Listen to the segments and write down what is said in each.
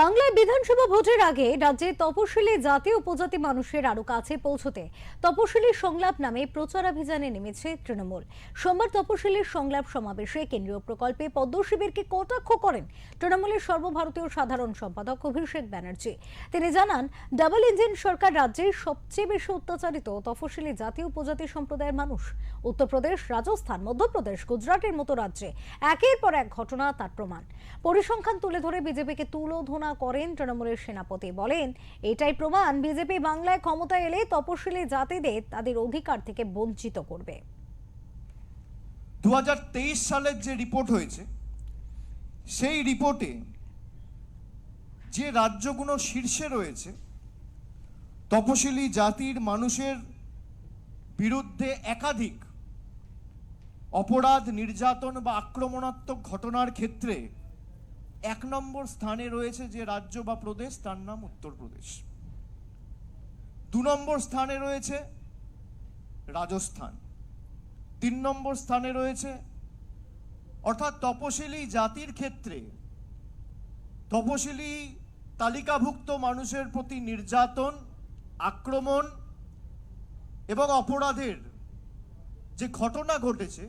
বাংলায় বিধানসভা ভোটের আগে রাজ্যে তপশিলি জাতি উপজাতি মানুষের আরো কাছে পৌঁছতে তপশিলি সংলাপ নামে প্রচারাভিযানে নেমেছে তৃণমূল। সোমবার তপশিলির সংলাপ সমাবেশে কেন্দ্রীয় প্রকল্পে পদ্ম শিবিরকে কটাক্ষ করেন তৃণমূলের সর্বভারতীয় সাধারণ সম্পাদক অভিষেক ব্যানার্জি। তিনি জানান, ডাবল ইঞ্জিন সরকার রাজ্যে সবচেয়ে বেশি অত্যাচারিত তপশিলি জাতি উপজাতি সম্প্রদায়ের মানুষ। উত্তরপ্রদেশ, রাজস্থান, মধ্যপ্রদেশ, গুজরাটের মতো রাজ্যে একের পর এক ঘটনা তার প্রমাণ। পরিসংখ্যান তুলে ধরে বিজেপিকে তুলোধনা করেন তৃণমূলের সেনাপতি। বলেন, এটাই প্রমাণ বিজেপি বাংলায় ক্ষমতায় এলে তপশিলি জাতিদের তাদের অধিকার থেকে বঞ্চিত করবে। 2023 সালের যে রিপোর্ট হয়েছে সেই রিপোর্টে যে রাজ্যগুলো শীর্ষে রয়েছে তপশিলি জাতির মানুষের বিরুদ্ধে একাধিক অপরাধ, নির্যাতন বা আক্রমণাত্মক ঘটনার ক্ষেত্রে 1 নম্বর স্থানে রয়েছে যে রাজ্য বা প্রদেশ, তার নাম উত্তরপ্রদেশ। 2 নম্বর স্থানে রয়েছে রাজস্থান। 3 নম্বর স্থানে রয়েছে, অর্থাৎ তপশিলি জাতির ক্ষেত্রে তপশিলি তালিকাভুক্ত মানুষের প্রতি নির্যাতন, আক্রমণ এবং অপরাধের যে ঘটনা ঘটেছে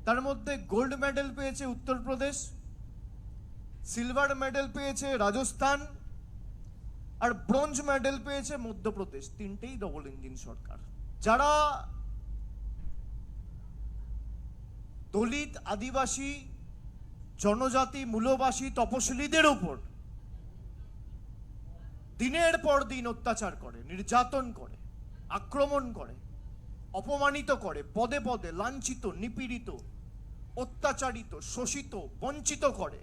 তার মধ্যে গোল্ড মেডেল পেয়েছে উত্তরপ্রদেশ, সিলভার মেডেল পেয়েছে রাজস্থান, আর ব্রোঞ্জ মেডেল পেয়েছে মধ্যপ্রদেশ। তিনটেই ডবল ইঞ্জিন সরকার। যারা দলিত, আদিবাসী, জনজাতি, মূলবাসী, তপশিলীদের উপর দিনের পর দিন অত্যাচার করে, নির্যাতন করে, আক্রমণ করে, অপমানিত করে, পদে পদে লাঞ্ছিত, নিপীড়িত, অত্যাচারিত, শোষিত, বঞ্চিত করে,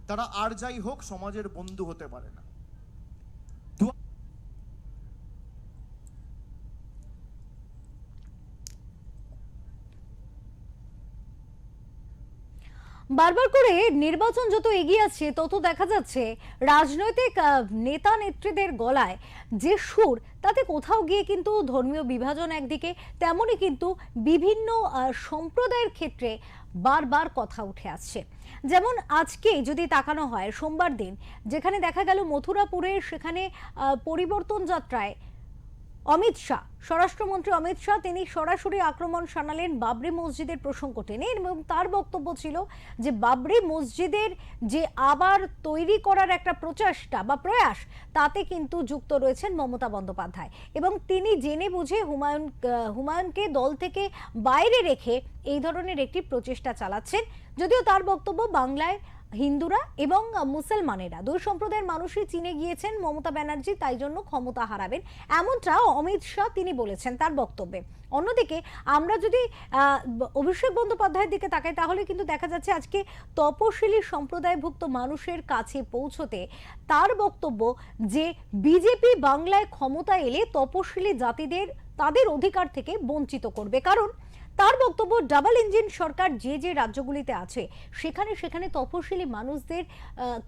তারা আর যাই হোক সমাজের বন্ধু হতে পারে না। বারবার করে নির্বাচন যত এগিয়ে আসছে তত দেখা যাচ্ছে রাজনৈতিক নেতা নেত্রীদের গলায় যে সুর, তাতে কোথাও গিয়ে কিন্তু ধর্মীয় বিভাজন একদিকে, তেমনই কিন্তু বিভিন্ন সম্প্রদায়ের ক্ষেত্রে বারবার কথা উঠে আসছে। যেমন আজকে যদি তাকানো হয়, সোমবার দিন যেখানে দেখা গেল মথুরাপুরে, সেখানে পরিবর্তন যাত্রায় অমিত শাহ, স্বরাষ্ট্রমন্ত্রী অমিত শাহ, তিনি সরাসরি আক্রমণ শানালেন বাবরি মসজিদের প্রসঙ্গ টেনে, এবং তার বক্তব্য ছিল যে বাবরি মসজিদের যে আবার তৈরি করার একটা প্রচেষ্টা বা প্রয়াস, তাতে কিন্তু যুক্ত রয়েছেন মমতা বন্দ্যোপাধ্যায়, এবং তিনি জেনে বুঝে হুমায়ুনকে দল থেকে বাইরে রেখে এই ধরনের একটি প্রচেষ্টা চালাচ্ছেন। যদিও তার বক্তব্য, বাংলায় হিন্দুরা এবং মুসলমানেরা দুই সম্প্রদায়ের মানুষই চীনে গিয়েছেন মমতা ব্যানার্জি তাই জন্য ক্ষমতা হারাবেন, এমনটা অমিত শাহ তিনি বলেছেন তার বক্তব্যে। অন্যদিকে আমরা যদি অভিষেক বন্দ্যোপাধ্যায়ের দিকে তাকাই, তাহলে কিন্তু দেখা যাচ্ছে আজকে তপশিলি সম্প্রদায়ভুক্ত মানুষের কাছে পৌঁছতে তার বক্তব্য যে বিজেপি বাংলায় ক্ষমতা এলে তপশিলি জাতিদের তাদের অধিকার থেকে বঞ্চিত করবে। কারণ তার বক্তব্য, ডাবল ইঞ্জিন সরকার যে যে রাজ্যগুলিতে আছে সেখানে সেখানে তপশিলি মানুষদের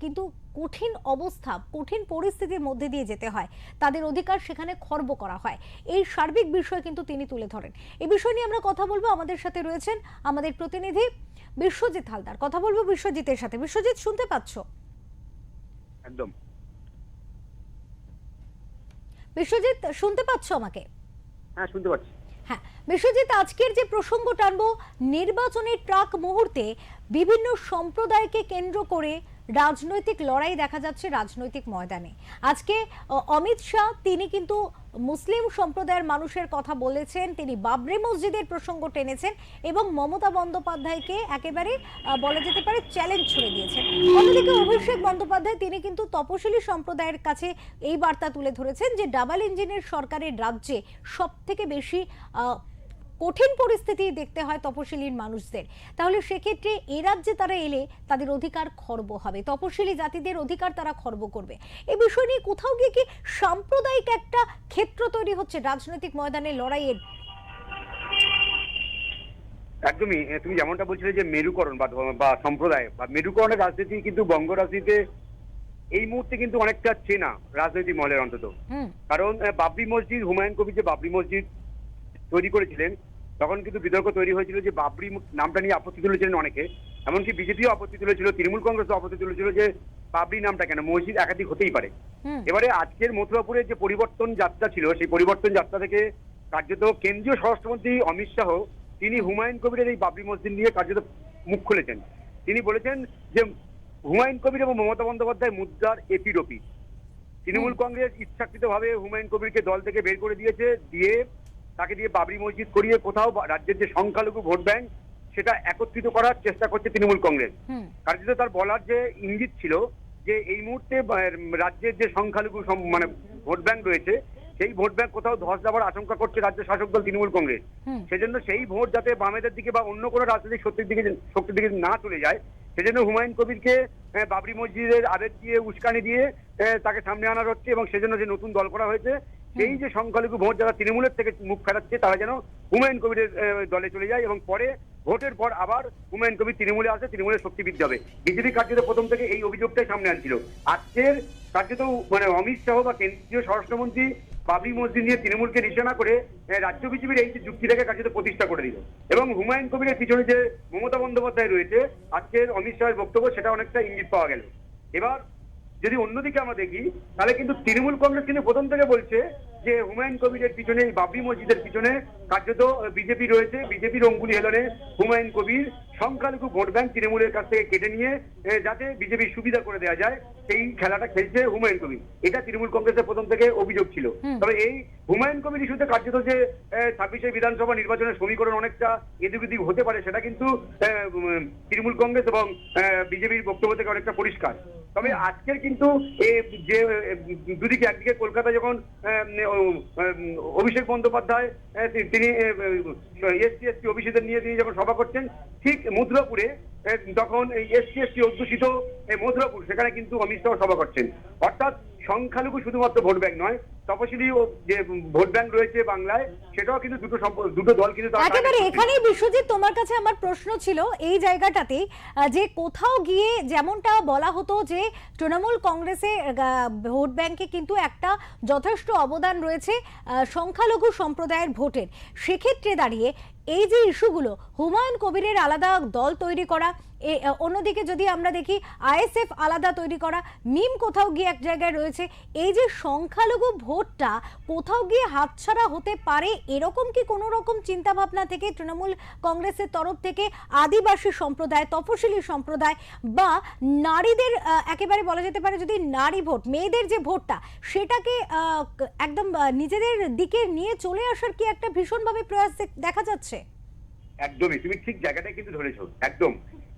কিন্তু কঠিন অবস্থা, কঠিন পরিস্থিতির মধ্যে দিয়ে যেতে হয়, তাদের অধিকার সেখানে খর্ব করা হয়। এই সার্বিক বিষয় কিন্তু তিনি তুলে ধরেন। এই বিষয় নিয়ে আমরা কথা বলবো। আমাদের সাথে রয়েছেন আমাদের প্রতিনিধি বিশ্বজিৎ হালদার। কথা বলবো বিশ্বজিতের সাথে। বিশ্বজিৎ, শুনতে পাচ্ছ? একদম। বিশ্বজিৎ, শুনতে পাচ্ছ আমাকে? হ্যাঁ, শুনতে পাচ্ছি। হ্যাঁ বিশ্বজিৎ, আজকের যে প্রসঙ্গ টানবো, নির্বাচনের প্রাক মুহূর্তে বিভিন্ন সম্প্রদায়কে কেন্দ্র করে রাজনৈতিক লড়াই দেখা যাচ্ছে রাজনৈতিক ময়দানে। আজকে অমিত শাহ তিনি কিন্তু মুসলিম সম্প্রদায়ের মানুষের কথা বলেছেন, তিনি বাবরি মসজিদের প্রসঙ্গ টেনেছেন এবং মমতা বন্দ্যোপাধ্যায়কে একেবারে বলা যেতে পারে চ্যালেঞ্জ ছুড়ে দিয়েছেন। অন্যদিকে অভিষেক বন্দ্যোপাধ্যায় তিনি কিন্তু তপশিলি সম্প্রদায়ের কাছে এই বার্তা তুলে ধরেছেন যে ডাবল ইঞ্জিনের সরকারের রাজ্যে সব থেকে বেশি কঠিন পরিস্থিতি দেখতে হয় তপশিলির মানুষদের। তাহলে সেক্ষেত্রে এ রাজ্যে তারা এলে তাদের অধিকার খর্ব হবে, তপশিলি জাতিদের অধিকার তারা খর্ব করবে। এই বিষয় নিয়ে কোথাও গিয়ে কি সাম্প্রদায়িক একটা ক্ষেত্র তৈরি হচ্ছে রাজনৈতিক ময়দানে লড়াইয়ের? একদমই। তুমি যেমনটা বলছিলে যে মেরুকরণ বা সম্প্রদায় বা মেরুকরণের রাজনীতি কিন্তু বঙ্গ রাজনীতিতে এই মুহূর্তে কিন্তু অনেকটা চেনা রাজনৈতিক মহলের, অন্তত। কারণ বাবরি মসজিদ, হুমায়ুন কবির যে বাবরি মসজিদ তৈরি করেছিলেন, তখন কিন্তু বিতর্ক তৈরি হয়েছিল যে বাবরি নামটা নিয়ে আপত্তি তুলেছিলেন অনেকে, এমনকি বিজেপিও আপত্তি তুলেছিল, তৃণমূল কংগ্রেসও আপত্তি তুলেছিল যে বাবরি নামটা কেন, মসজিদ একাধিক হতেই পারে। হুম। এবারে আজকের মথুরাপুরের যে পরিবর্তন যাত্রা ছিল, সেই পরিবর্তন যাত্রা থেকে কার্যত কেন্দ্রীয় স্বরাষ্ট্রমন্ত্রী অমিত শাহ তিনি হুমায়ুন কবিরের এই বাবরি মসজিদ নিয়ে কার্যত মুখ খুলেছেন। তিনি বলেছেন যে হুমায়ুন কবির এবং মমতা বন্দ্যোপাধ্যায় মুদ্রার এপিরপি। তৃণমূল কংগ্রেস ইচ্ছাকৃতভাবে হুমায়ুন কবিরকে দল থেকে বের করে দিয়েছে, দিয়ে তাকে দিয়ে বাবরি মসজিদ করিয়ে কোথাও রাজ্যের যে সংখ্যালঘু ভোট ব্যাংক সেটা একত্রিত করার চেষ্টা করছে তৃণমূল কংগ্রেস। কার্যত তার বলার যে ইঙ্গিত ছিল যে এই মুহূর্তে রাজ্যের যে সংখ্যালঘু মানে ভোট ব্যাংক রয়েছে, সেই ভোট ব্যাংক কোথাও ধস যাবার আশঙ্কা করছে রাজ্য শাসক দল তৃণমূল কংগ্রেস। সেজন্য সেই ভোট যাতে বামেদের দিকে বা অন্য কোনো রাজনৈতিক শক্তির দিকে না চলে যায়, সেজন্য হুমায়ুন কবিরকে বাবরি মসজিদের আবেগ দিয়ে উস্কানি দিয়ে তাকে সামনে আনা হচ্ছে, এবং সেজন্য যে নতুন দল করা হয়েছে, সেই যে সংখ্যালঘু ভোট যারা তৃণমূলের থেকে মুখ ফেরাচ্ছে তারা যেন হুমায়ুন কবিরের দলে চলে যায়, এবং পরে ভোটের পর আবার হুমায়ুন কবির তৃণমূলে আসে, তৃণমূলের শক্তি বৃদ্ধি হবে। বিজেপি কার্যত প্রথম থেকে এই অভিযোগটাই সামনে আনছিল। আজকের কার্যত মানে অমিত শাহ বা কেন্দ্রীয় স্বরাষ্ট্রমন্ত্রী বাবরি মসজিদ নিয়ে তৃণমূলকে নিশানা করে রাজ্য বিজেপির এই যে যুক্তিটাকে কার্যত প্রতিষ্ঠা করে দিল, এবং হুমায়ুন কবিরের পিছনে যে মমতা বন্দ্যোপাধ্যায় রয়েছে, আজকের অমিত শাহের বক্তব্য সেটা অনেকটা ইঙ্গিত পাওয়া গেল। এবার যদি অন্যদিকে আমরা দেখি, তাহলে কিন্তু তৃণমূল কংগ্রেস কিন্তু প্রথম থেকে বলছে যে হুমায়ুন কবিরের পিছনে, এই বাবরি মসজিদের পিছনে কার্যত বিজেপি রয়েছে। বিজেপির অঙ্গুলি হেলনে হুমায়ুন কবির সংখ্যালঘু ভোট ব্যাংক তৃণমূলের কাছ থেকে কেটে নিয়ে যাতে বিজেপির সুবিধা করে দেওয়া যায়, সেই খেলাটা খেলছে হুমায়ুন কবির। এটা তৃণমূল কংগ্রেসের প্রথম থেকে অভিযোগ ছিল। তবে এই হুমায়ুন কবির ইস্যুতে কার্যত যে 26 বিধানসভা নির্বাচনের সমীকরণ অনেকটা এদিক ওদিক হতে পারে, সেটা কিন্তু তৃণমূল কংগ্রেস এবং বিজেপির বক্তব্য থেকে অনেকটা পরিষ্কার। তবে আজকের কিন্তু যে দুদিকে, একদিকে কলকাতা যখন অভিষেক বন্দ্যোপাধ্যায় তিনি এসসি এসটি অভিষেকদের নিয়ে তিনি যখন সভা করছেন, ঠিক মথুরাপুরে তখন এই এসসি এসটি অধ্যুষিত মথুরাপুর, সেখানে কিন্তু অমিত শাহ সভা করছেন। অর্থাৎ সংখ্যালঘু শুধুমাত্র ভোট ব্যাংক নয়, তপশিলি যে ভোট ব্যাংক রয়েছে বাংলায়, সেটাও কিন্তু দুটো দল কিন্তু একেবারে এখানেই বিশ্বজিৎ তোমার কাছে আমার প্রশ্ন ছিল এই জায়গাটাতে, যে কোথাও গিয়ে যেমনটা বলা হতো যে তৃণমূল কংগ্রেসে ভোট ব্যাংকে কিন্তু একটা যথেষ্ট অবদান রয়েছে সংখ্যালঘু সম্প্রদায়ের ভোটের, সেক্ষেত্রে দাঁড়িয়ে এই যে ইস্যুগুলো, হুমায়ুন কবিরের আলাদা দল তৈরি করা, অন্যদিকে যদি আমরা দেখি আইএসএফ আলাদা তৈরি করা, মিম কোথাও গিয়ে এক জায়গায় রয়েছে, এই যে সংখ্যালঘু ভোটটা কোথাও গিয়ে হাতছাড়া হতে পারে, এরকম কি কোনো রকম চিন্তা ভাবনা থেকে তৃণমূল কংগ্রেসের তরফ থেকে আদিবাসী সম্প্রদায়, তপশিলি সম্প্রদায় বা নারীদের, একেবারে বলা যেতে পারে যদি নারী ভোট, মেয়েদের যে ভোটটা, সেটাকে একদম নিজেদের দিকে নিয়ে চলে আসার কি একটা ভীষণভাবে প্রয়াস দেখা যাচ্ছে? একদমই, তুমি ঠিক জায়গাটাই কিন্তু ধরেছো একদম।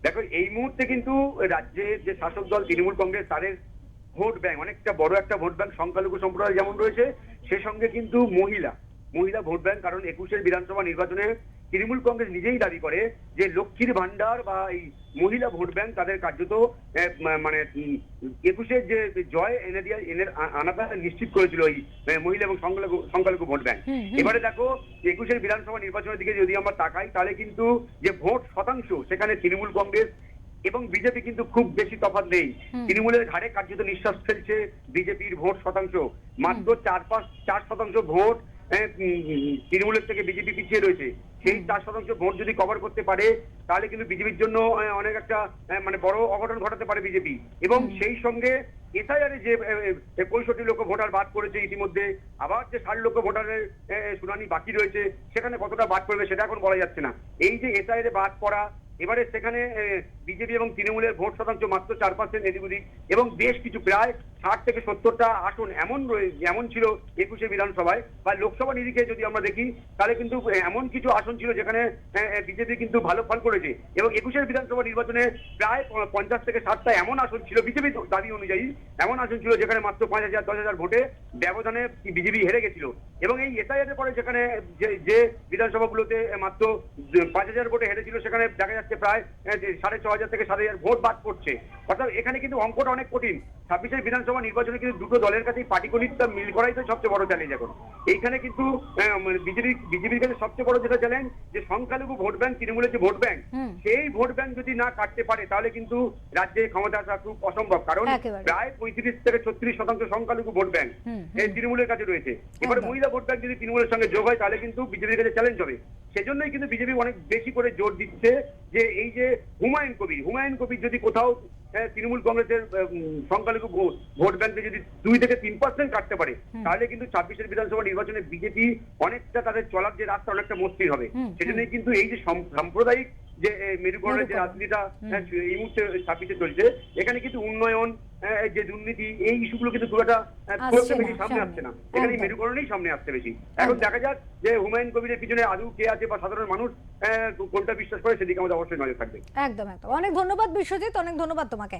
দেখো, এই মুহূর্তে কিন্তু রাজ্যের যে শাসক দল তৃণমূল কংগ্রেস, তাদের ভোট ব্যাংক অনেকটা বড় একটা ভোট ব্যাংক সংখ্যালঘু সম্প্রদায় যেমন রয়েছে, সে সঙ্গে কিন্তু মহিলা ভোট ব্যাংক। কারণ 21 বিধানসভা নির্বাচনে তৃণমূল কংগ্রেস নিজেই দাবি করে যে লক্ষ্মীর ভান্ডার বা এই মহিলা ভোট ব্যাংক তাদের কার্যত মানে 21 যে জয় এনে আনাটা নিশ্চিত করেছিল এই মহিলা এবং সংখ্যালঘু ভোট ব্যাংক। এবারে দেখো, 21 বিধানসভা নির্বাচনের দিকে যদি আমরা তাকাই, তাহলে কিন্তু যে ভোট শতাংশ, সেখানে তৃণমূল কংগ্রেস এবং বিজেপি কিন্তু খুব বেশি তফাৎ নেই। তৃণমূলের ঘাড়ে কার্যত নিঃশ্বাস ফেলছে বিজেপির ভোট শতাংশ। মাত্র 4% ভোট তৃণমূলের থেকে বিজেপি পিছিয়ে রয়েছে। সেই 4% ভোট যদি কভার করতে পারে, তাহলে কিন্তু বিজেপির জন্য অনেক একটা মানে বড় অঘটন ঘটাতে পারে বিজেপি। এবং সেই সঙ্গে এসআইআর যে 65 লক্ষ ভোটার বাদ করেছে ইতিমধ্যে, আবার যে 60 লক্ষ ভোটারের শুনানি বাকি রয়েছে, সেখানে কতটা বাদ পড়বে সেটা এখন বলা যাচ্ছে না। এই যে এসআইআর বাদ পড়া, এবারে সেখানে বিজেপি এবং তৃণমূলের ভোট শতাংশ মাত্র 4% এদিক ওদিক, এবং বেশ কিছু প্রায় 60 থেকে 70টা আসন এমন ছিল 21 বিধানসভায় বা লোকসভা নিরিখে যদি আমরা দেখি, তাহলে কিন্তু এমন কিছু আসন ছিল যেখানে বিজেপি কিন্তু ভালো ফল করেছে। এবং 21 বিধানসভা নির্বাচনে প্রায় 50 থেকে 60টা এমন আসন ছিল বিজেপির দাবি অনুযায়ী, এমন আসন ছিল যেখানে মাত্র 5,000-10,000 ভোটে ব্যবধানে বিজেপি হেরে গেছিল। এবং এই এসআইআর পরে যেখানে যে বিধানসভাগুলোতে মাত্র 5,000 ভোটে হেরেছিল, সেখানে দেখা যাচ্ছে প্রায় 6,500 থেকে 7,000 ভোট বাদ পড়ছে। অর্থাৎ এখানে কিন্তু অঙ্কটা অনেক কঠিন। 26 বিধানসভা নির্বাচনে কিন্তু দুটো দলের কাছেই পাটিগণিতটা মিল করাই তো সবচেয়ে বড় চ্যালেঞ্জ এখন। এইখানে কিন্তু বিজেপির কাছে সবচেয়ে বড় যেটা চ্যালেঞ্জ, যে সংখ্যালঘু ভোট ব্যাংক, তৃণমূলের যে ভোট ব্যাংক, সেই ভোট ব্যাংক যদি না কাটতে পারে, তাহলে কিন্তু রাজ্যে ক্ষমতা আসা খুব অসম্ভব। কারণ প্রায় 35 থেকে 36% সংখ্যালঘু ভোট ব্যাংক এই তৃণমূলের কাছে রয়েছে। এবারে মহিলা ভোট ব্যাংক যদি তৃণমূলের সঙ্গে যোগ হয়, তাহলে কিন্তু বিজেপির কাছে চ্যালেঞ্জ হবে। সেজন্যই কিন্তু বিজেপি অনেক বেশি করে জোর দিচ্ছে যে এই যে হুমায়ুন কবির যদি কোথাও তৃণমূল কংগ্রেসের সংখ্যালঘু ভোট ব্যাংকে যদি 2 থেকে 3% কাটতে পারে, তাহলে কিন্তু 26-এর বিধানসভা নির্বাচনে বিজেপি অনেকটা তাদের চলার যে রাস্তা অনেকটা মসৃণ হবে। সেজন্য কিন্তু এই যে সাম্প্রদায়িক যে মেরুকরণের যে রাজনীতিটা এই মুহূর্তে 26-এ চলছে, এখানে কিন্তু উন্নয়ন, যে দুর্নীতি, এই ইস্যুগুলো কিন্তু খুব একটা বেশি সামনে আসছে না। এখানে মেরুকরণেই সামনে আসছে বেশি। এখন দেখা যাক যে হুমায়ুন কবিরের পিছনে আদৌ কে আছে বা সাধারণ মানুষ কোনটা বিশ্বাস করে, সেদিকে আমাদের অবশ্যই নজর থাকবে। একদম একদম। অনেক ধন্যবাদ বিশ্বজিৎ, অনেক ধন্যবাদ তোমাকে।